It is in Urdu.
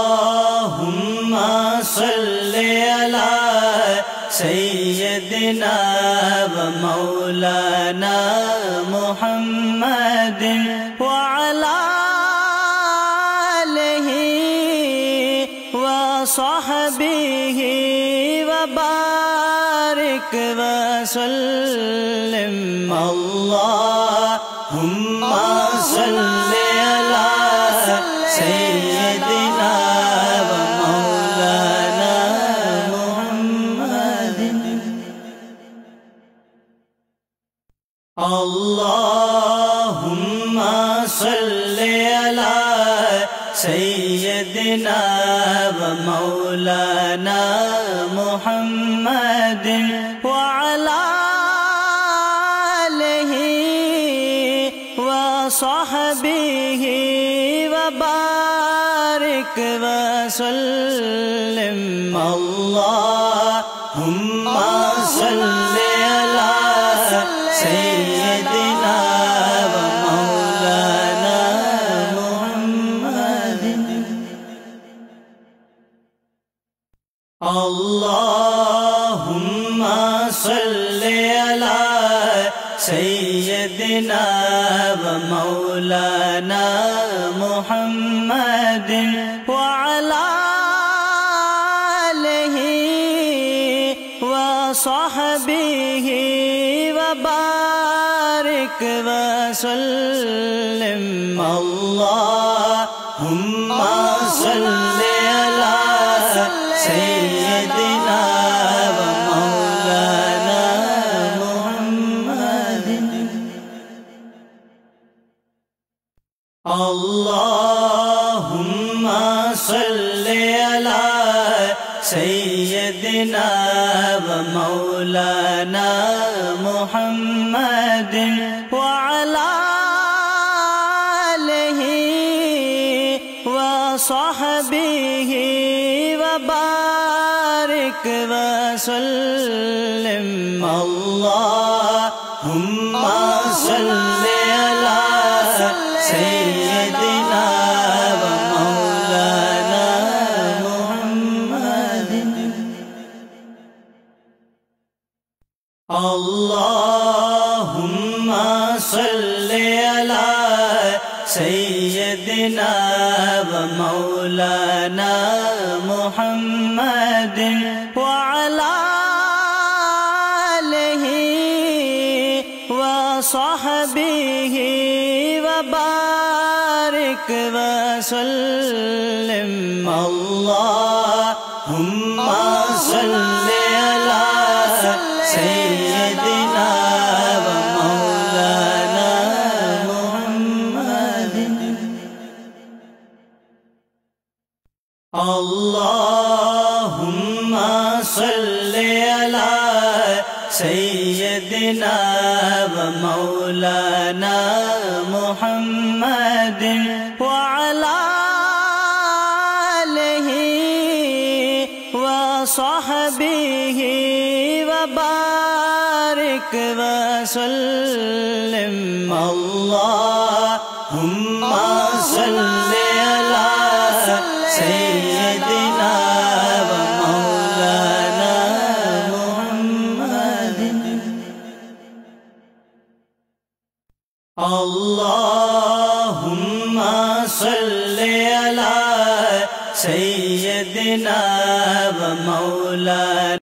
اللهم صل على سيدنا ومولانا محمد وعلى آله وصحبه وبارك وسلم اللهم صل على سيدنا ومولانا محمد اللهم صل على سيدنا ومولانا محمد وعلى آله وصحبه وبارك وسلم اللهم صل على سيدنا ومولانا محمد اللهم صل على سيدنا ومولانا محمد وعلى آله وصحبه وبارك وسلم اللهم صل على سيدنا ومولانا محمد اللهم صل على سيدنا ومولانا محمد وعلى آله وصحبه وبارك وسلم اللهم صل على سيدنا ومولانا محمد اللهم صل على سيدنا ومولانا محمد وعلى آله وصحبه وبارك وسلم اللهم صل على سيدنا ومولانا محمد اللهم صل على سيدنا ومولانا محمد وعلى آله وصحبه وبارك وسلم اللهم صل على سيدنا ومولانا محمد اللهم صل على سيدنا ومولانا